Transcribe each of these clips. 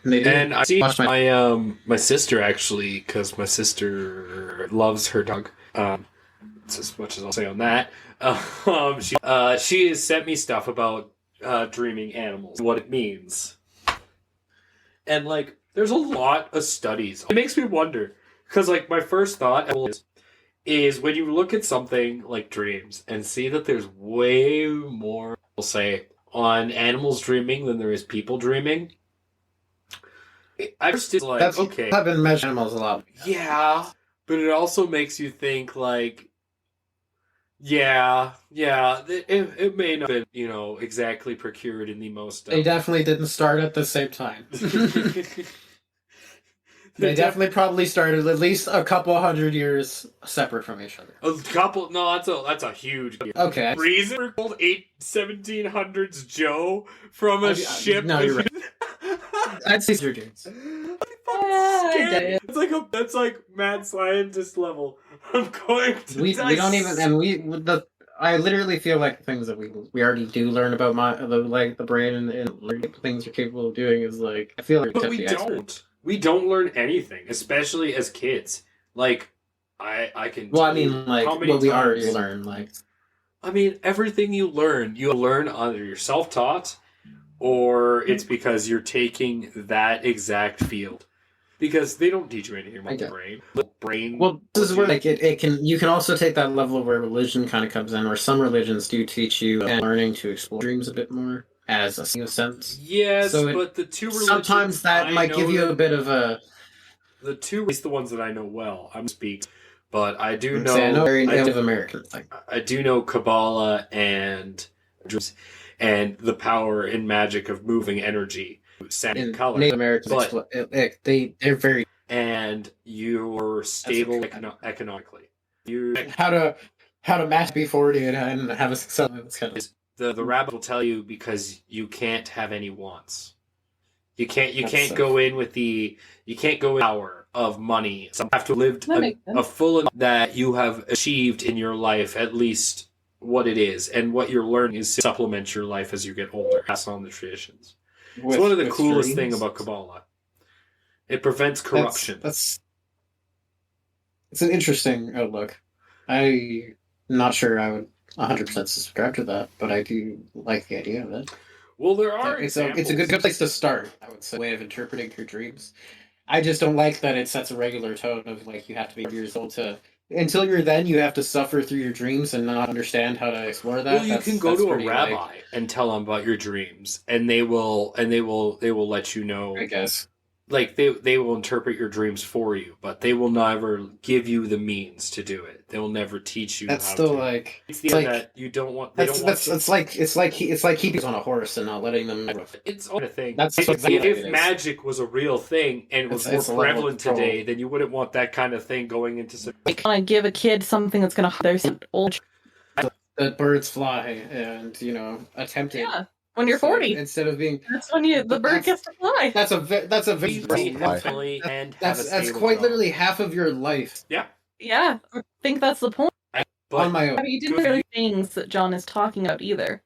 And I see my sister actually, because my sister loves her dog. It's as much as I'll say on that. She has sent me stuff about dreaming animals, what it means, and like there's a lot of studies. It makes me wonder because like my first thought is when you look at something like dreams and see that there's way more, we'll say, on animals dreaming than there is people dreaming. I just did like, okay, I've been measuring animals a lot. Yeah, but it also makes you think like, yeah, it may not have been, exactly procured in the most. They definitely didn't start at the same time. They definitely probably started at least a couple hundred years separate from each other. A couple? No, that's a huge. Okay. Reason we're called 1700s Joe from a ship. No, you're right. That's Caesar dudes. That's like mad scientist level. I'm going to. We don't even, and I literally feel like things that we already do learn about the brain and things you're capable of doing is like I feel like. But we don't. We don't learn anything, especially as kids. Like, I can. Well, I mean, like what we already learn, like. I mean, everything you learn either you're self-taught, or it's because you're taking that exact field. Because they don't teach you anything about the brain. Well, this is where like you can also take that level where religion kind of comes in, where some religions do teach you learning to explore dreams a bit more as a sense. Yes, but the two religions sometimes that might give you a bit of a. The two, at least the ones that I know well, I'm speak, but I do know. I know very Native American thing. I do know Kabbalah and the power and magic of moving energy. Sand color. Native Americans, but they're very and you're stable economically. How to match B40 and have a success. The rabbit will tell you because you can't have any wants. You can't go in with the power of money. So you have to live a full that you have achieved in your life, at least what it is, and what you're learning is to supplement your life as you get older. Pass on the traditions. It's one of the coolest things about Kabbalah. It prevents corruption. It's an interesting outlook. I'm not sure I would 100% subscribe to that, but I do like the idea of it. Well, there are it's a good place to start, I would say, way of interpreting your dreams. I just don't like that it sets a regular tone of like you have to be years old to. Until you're then, you have to suffer through your dreams and not understand how to explore that. Well, you can go to a rabbi and tell them about your dreams, and they will let you know. I guess. Like they will interpret your dreams for you, but they will never give you the means to do it. They will never teach you. That's how still to. Like it's the that you don't want. It's like keeping on a horse and not letting them. It's a thing. That's if magic was a real thing and it was more prevalent today, then you wouldn't want that kind of thing going into. You want to give a kid something that's going to there's old. That birds fly and attempt it. Yeah. When you're 40, instead of being that's when the bird gets to fly. That's a very that's quite literally half of your life. Yeah, I think that's the point. On my own, you didn't really things that John is talking about either.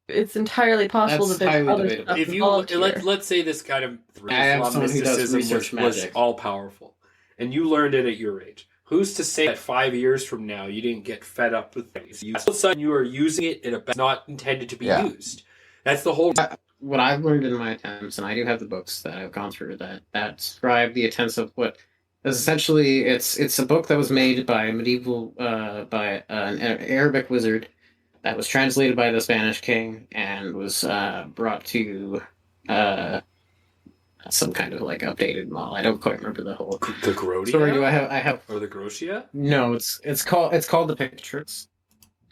It's entirely possible that there's other stuff if you let's say this kind of mysticism was all powerful, and you learned it at your age. Who's to say that 5 years from now you didn't get fed up with things? All of a sudden you are using it in a not intended to be used. That's the whole. What I've learned in my attempts, and I do have the books that I've gone through that describe the attempts of what is essentially it's a book that was made by by an Arabic wizard that was translated by the Spanish king and was brought to. Some kind of like updated model. I don't quite remember the whole story. Do I have or the Grocia? No, it's called the Pictures.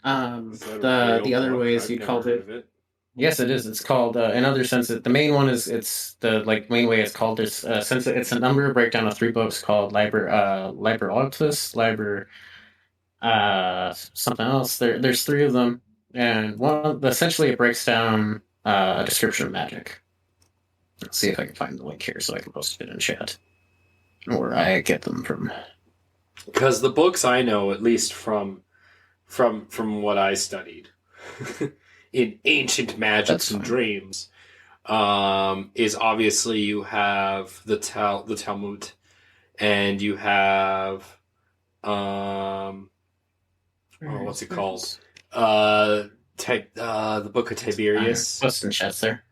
The other ways you called it. Yes, it is. It's called in other sense. The main one is it's the main way it's called. There's since it's a number breakdown of 3 books called Liber Altus, Liber something else. There's 3 of them, and one essentially it breaks down a description of magic. Let's see if I can find the link here so I can post it in chat. Or I get them from. Because the books I know, at least from what I studied in ancient magics and dreams, is obviously you have the Talmud, and you have what's it called? The Book of Tiberius. What's in chest there?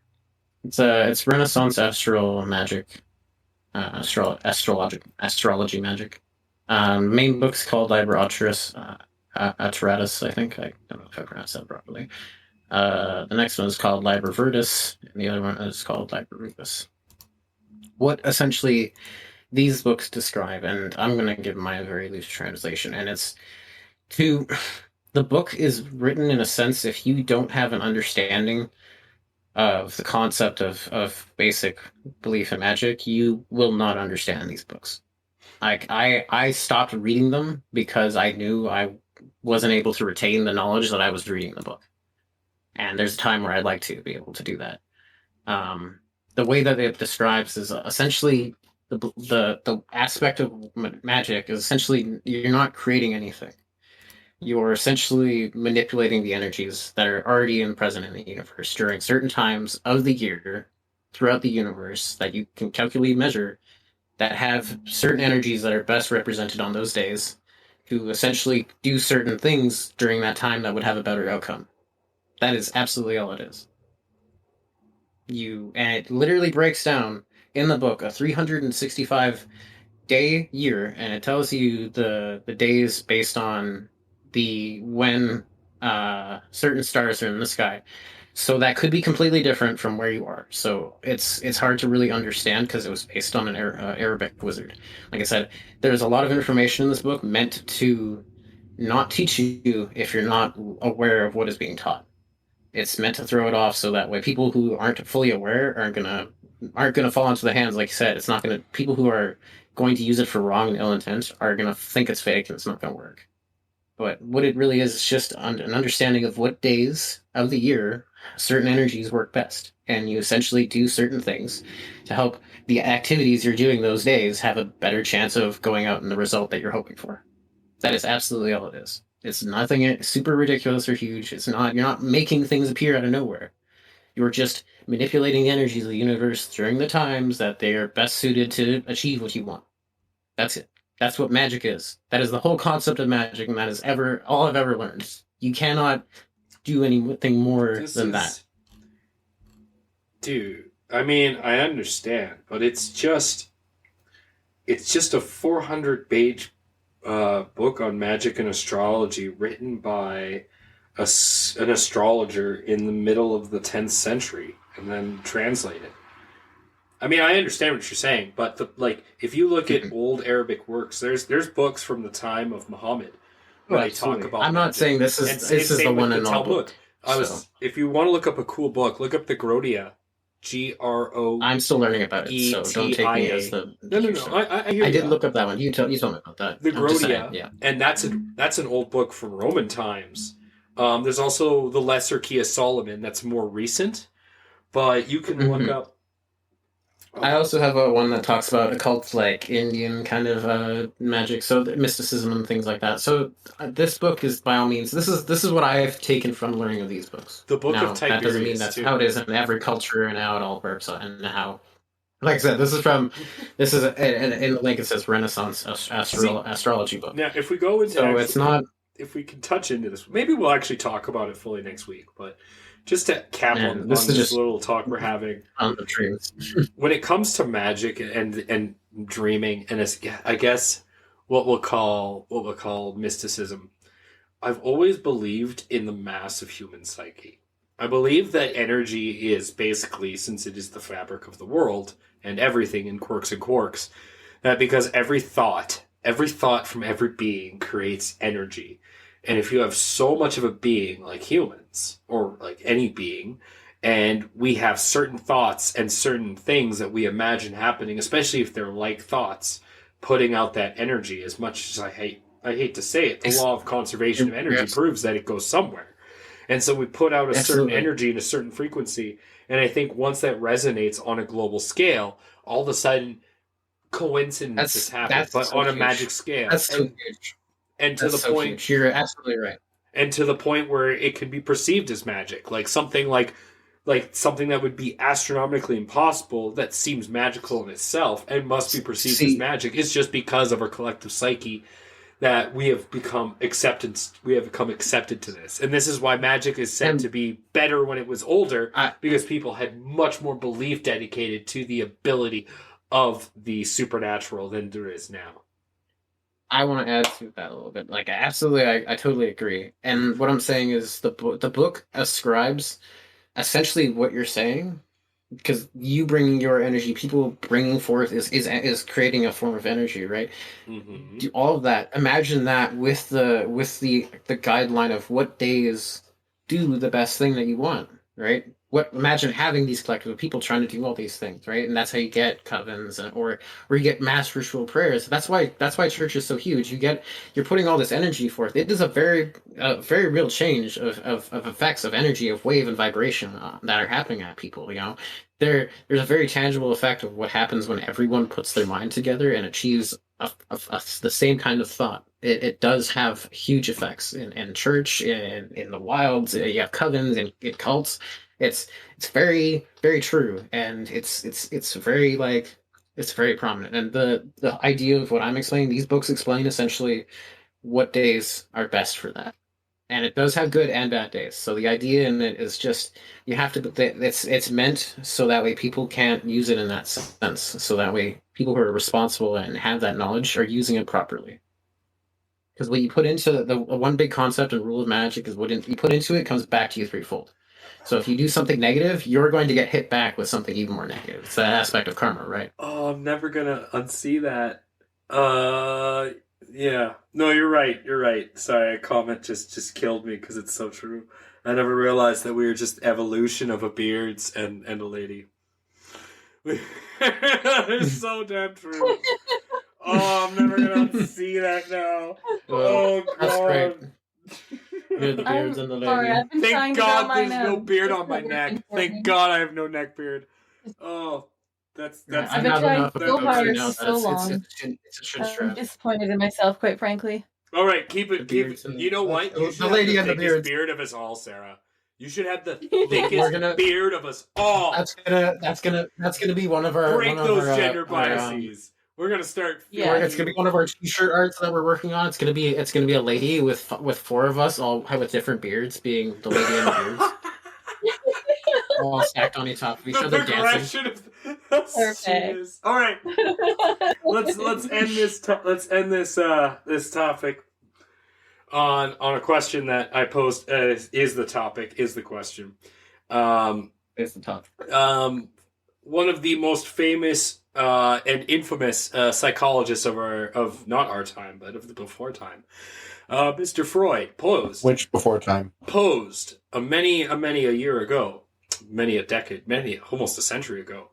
It's Renaissance astral magic, astrology magic. Main book's called Liber Ateratus, I think. I don't know if I pronounced that properly. The next one is called Liber Virtus, and the other one is called Liber Rufus. What essentially these books describe, and I'm going to give my very loose translation, and it's to the book is written in a sense if you don't have an understanding of the concept of basic belief in magic, you will not understand these books. Like I stopped reading them because I knew I wasn't able to retain the knowledge that I was reading the book. And there's a time where I'd like to be able to do that. The way that it describes is essentially the aspect of magic is essentially you're not creating anything. You're essentially manipulating the energies that are already present in the universe during certain times of the year throughout the universe that you can calculate measure that have certain energies that are best represented on those days to essentially do certain things during that time that would have a better outcome. That is absolutely all it is. And it literally breaks down in the book a 365 day year, and it tells you the days based on when certain stars are in the sky. So that could be completely different from where you are. So it's hard to really understand because it was based on an Arabic wizard. Like I said, there's a lot of information in this book meant to not teach you if you're not aware of what is being taught. It's meant to throw it off so that way people who aren't fully aware aren't gonna fall into the hands. Like you said, it's not gonna. People who are going to use it for wrong and ill intent are gonna think it's fake and it's not gonna work. But what it really is just an understanding of what days of the year certain energies work best. And you essentially do certain things to help the activities you're doing those days have a better chance of going out in the result that you're hoping for. That is absolutely all it is. It's nothing super ridiculous or huge. You're not making things appear out of nowhere. You're just manipulating the energies of the universe during the times that they are best suited to achieve what you want. That's it. That's what magic is. That is the whole concept of magic, and that is all I've ever learned. You cannot do anything more than that. Dude, I mean, I understand, but it's just a 400-page book on magic and astrology written by an astrologer in the middle of the 10th century and then translated. I mean, I understand what you're saying, but if you look at old Arabic works, there's books from the time of Muhammad where they talk about. I'm not saying this is the one in all book. If you want to look up a cool book, look up the Grotia. GRO. I'm still learning about it, so don't take me as the. No. I hear I did look up that one. You told me about that. The Grotia, yeah, and that's an old book from Roman times. There's also the Lesser Key of Solomon. That's more recent, but you can look up. I also have one that talks about occult, like Indian kind of magic, so mysticism and things like that. So this book is, by all means, this is what I have taken from learning of these books. The Book of Tiberius. That doesn't mean that's how it is in every culture and how it all works and how. Like I said, this is in the link it says Renaissance astrology book. Now, if we go into it's not. If we can touch into this, maybe we'll actually talk about it fully next week, but. Just to cap on this little talk we're having on the dreams. When it comes to magic and dreaming, and I guess what we'll call mysticism, I've always believed in the mass of human psyche. I believe that energy is basically, since it is the fabric of the world and everything in quirks and quarks, that because every thought from every being creates energy. And if you have so much of a being like humans, or like any being, and we have certain thoughts and certain things that we imagine happening, especially if they're like thoughts, putting out that energy, as much as I hate to say it, the law of conservation of energy proves that it goes somewhere. And so we put out a certain energy and a certain frequency, and I think once that resonates on a global scale, all of a sudden coincidences happen, but on a magic scale. That's so huge. And to the point, huge. You're absolutely right. And to the point where it can be perceived as magic, like something like like something that would be astronomically impossible that seems magical in itself and must be perceived as magic is just because of our collective psyche that we have become accepted to this. And this is why magic is said to be better when it was older, because people had much more belief dedicated to the ability of the supernatural than there is now. I want to add to that a little bit. Like, absolutely, I totally agree. And what I'm saying is the book ascribes essentially what you're saying, because you bringing your energy, people bringing forth is creating a form of energy, right? Mm-hmm. Do all of that. Imagine that with the guideline of what days do the best thing that you want, right? Imagine having these collective of people trying to do all these things, right? And that's how you get covens, or you get mass ritual prayers. That's why church is so huge. You're putting all this energy forth. It is a very real change of effects of energy, of wave and vibration that are happening at people. You know, there's a very tangible effect of what happens when everyone puts their mind together and achieves the same kind of thought. It does have huge effects in church, in the wilds. You have covens and in cults. It's very, very true, and it's very it's very prominent. And the idea of what I'm explaining, these books explain essentially what days are best for that. And it does have good and bad days. So the idea in it is just you have to. It's meant so that way people can't use it in that sense. So that way people who are responsible and have that knowledge are using it properly. Because what you put into the one big concept and rule of magic is what you put into it comes back to you threefold. So if you do something negative, you're going to get hit back with something even more negative. It's that aspect of karma, right? Oh, I'm never gonna unsee that. Yeah. No, you're right. You're right. Sorry, a comment just killed me because it's so true. I never realized that we were just evolution of a beards and a lady. It's so damn true. Oh, I'm never gonna unsee that now. Oh God. That's great. You're the beards and the lady. Sorry, Thank God there's no beard on my neck. Thank God I have no neck beard. Oh, that's. I've been trying so hard for so long. I'm disappointed in myself, quite frankly. All right, keep it. You know what? You should the lady have and the the thickest beard of us all, Sarah. You should have the thickest beard of us all. That's gonna be one of our break those gender biases. We're gonna start. Yeah, it's gonna be one of our T-shirt arts that we're working on. It's gonna be a lady with four of us all with different beards, being the lady and the beards, all stacked on top of each other, dancing. Perfect. All right, let's end this. Let's end this topic on a question that I posed. Is the question? Is the topic. One of the most famous and infamous psychologists of not our time, but of the before time, Mr. Freud posed. Which before time? Posed many a year ago, many a decade, almost a century ago.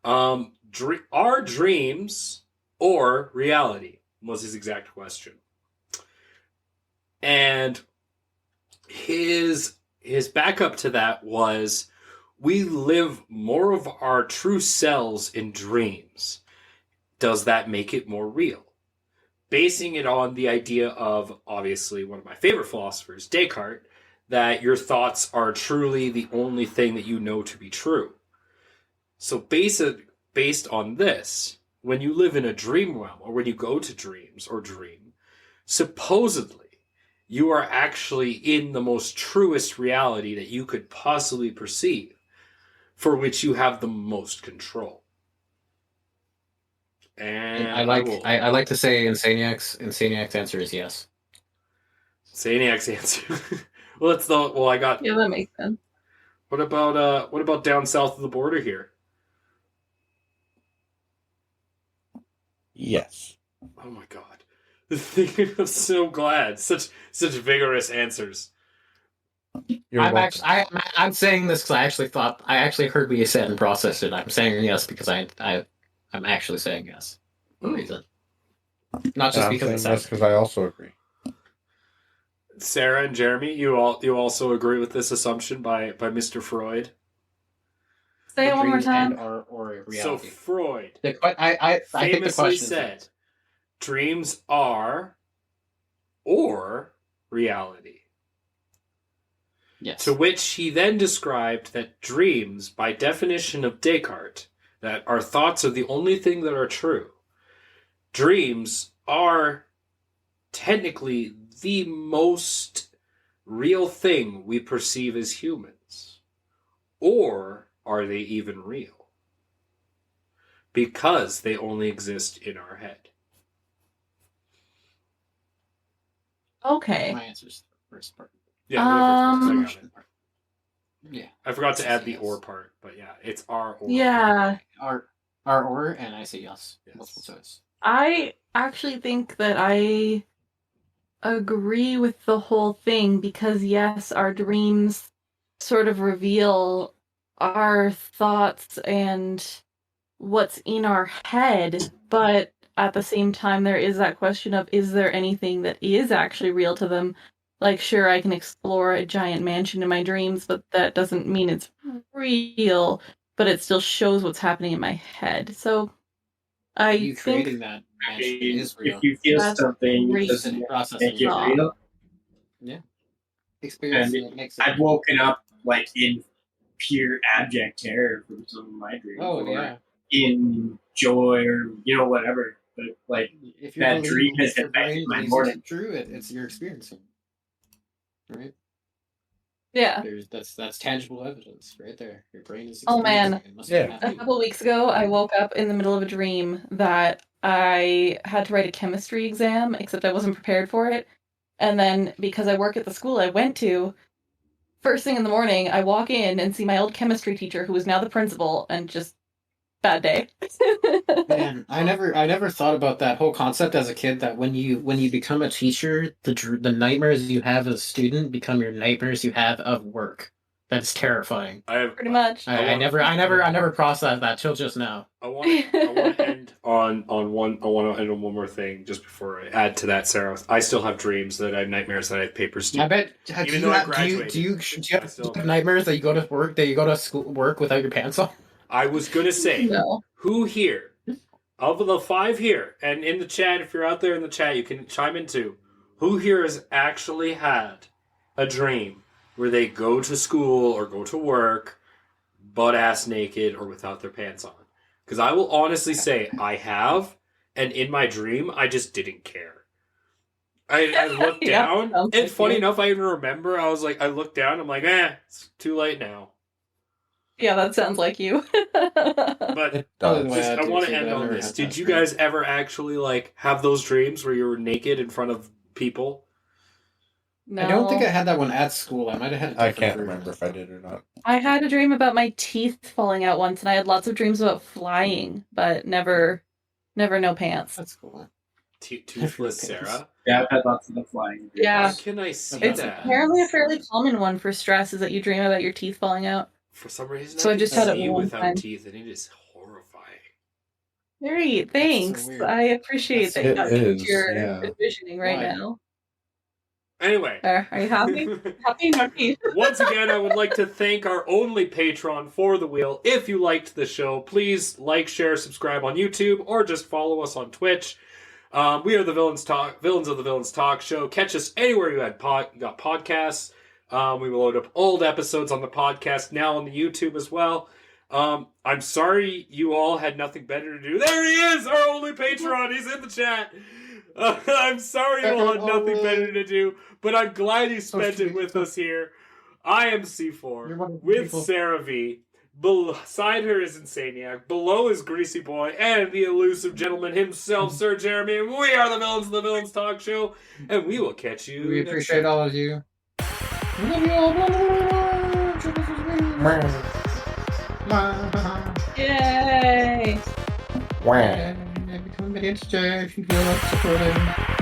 Are dreams or reality? Was his exact question. And his backup to that was, we live more of our true selves in dreams. Does that make it more real? Basing it on the idea of, obviously, one of my favorite philosophers, Descartes, that your thoughts are truly the only thing that you know to be true. So based on this, when you live in a dream realm, or when you go to dreams or dream, supposedly, you are actually in the most truest reality that you could possibly perceive, for which you have the most control. And I like to say Insaniac's answer is yes. Insaniac's answer. I got. Yeah, that makes sense. What about down south of the border here? Yes. Oh my God. I'm so glad. Such vigorous answers. I'm saying this because I actually heard what you said and processed it. I'm saying yes because I'm actually saying yes. For a reason. Not just because it's yes, because I also agree. Sarah and Jeremy, you also agree with this assumption by Mr. Freud? Say it one more time. Or reality. So Freud I famously said, dreams are or reality. Yes. To which he then described that dreams, by definition of Descartes, that our thoughts are the only thing that are true. Dreams are technically the most real thing we perceive as humans. Or are they even real? Because they only exist in our head. Okay. My answer is the first part. Yeah, the first Second part. I forgot to add the Yes. or part, but yeah, it's our or. Yeah. R or, and I say yes. Multiple choice. I actually think that I agree with the whole thing because, yes, our dreams sort of reveal our thoughts and what's in our head, but at the same time, there is that question of, is there anything that is actually real to them? Like, sure, I can explore a giant mansion in my dreams, but that doesn't mean it's real, but it still shows what's happening in my head. So You creating that mansion is real. If you feel That's something, great. it doesn't Process make it thought. real. Yeah. Experience And it makes it. I've woken up like in pure abject terror from some of my dreams. Oh, or yeah. in joy or whatever. But like If that dream has your brain affected my believes morning. it's true, it's your experiencing. Right? Yeah. That's tangible evidence right there. Your brain is Oh, man. experiencing it. It must be Yeah. A happening. couple weeks ago, I woke up in the middle of a dream that I had to write a chemistry exam, except I wasn't prepared for it. And then, because I work at the school I went to, first thing in the morning, I walk in and see my old chemistry teacher, who is now the principal, and just bad day. Man, I never thought about that whole concept as a kid. That when you become a teacher, the nightmares you have as a student become your nightmares you have of work. That's terrifying. Pretty much. I never processed that till just now. I want to end on one. I want to end on one more thing just before I add to that, Sarah. I still have dreams that I have nightmares that I have papers to. I bet. Even though I graduated, do you I still- have nightmares that you go to work, that you go to school work without your pants on? I was gonna say, No. who here, of the 5 here, and in the chat, if you're out there in the chat, you can chime in too. Who here has actually had a dream where they go to school or go to work butt ass naked or without their pants on? Because I will honestly say I have, and in my dream I just didn't care. I looked Yeah, down, sounds and like funny you. enough, I even remember I was like, I looked down, I'm like, it's too late now. Yeah, that sounds like you. But It Oh, does. yeah. I want to dude, end I've on never this. had Did that you dream. guys ever actually like have those dreams where you were naked in front of people? No. I don't think I had that one at school. I might have had. A I different can't version. remember if I did or not. I had a dream about my teeth falling out once, and I had lots of dreams about flying, but never no pants. That's cool. Toothless Sarah. Yeah, I've had lots of the flying. Yeah. Why can I see It's that? Apparently a fairly common one for stress is that you dream about your teeth falling out. For some reason, So I can just had it see one without time. teeth, and it is horrifying. Great, thanks. weird. I appreciate that you It got is, your yeah. envisioning right Why? now. Anyway. Are you happy? Happy? Once again, I would like to thank our only patron for the wheel. If you liked the show, please like, share, subscribe on YouTube, or just follow us on Twitch. We are the Villains of the Villains Talk Show. Catch us anywhere you got podcasts. We will load up old episodes on the podcast, now on the YouTube as well. I'm sorry you all had nothing better to do. There he is, our only patron. He's in the chat. I'm sorry you all had nothing better to do, but I'm glad you spent it with us here. I am You're C4 one of the with people. Sarah V. Beside her is Insaniac. Below is Greasy Boy and the elusive gentleman himself, Sir Jeremy. And we are the Villains of the Villains Talk Show, and we will catch you. We next appreciate time. all of you. We love you all. Yay! Wow. And become a video if you feel like supporting.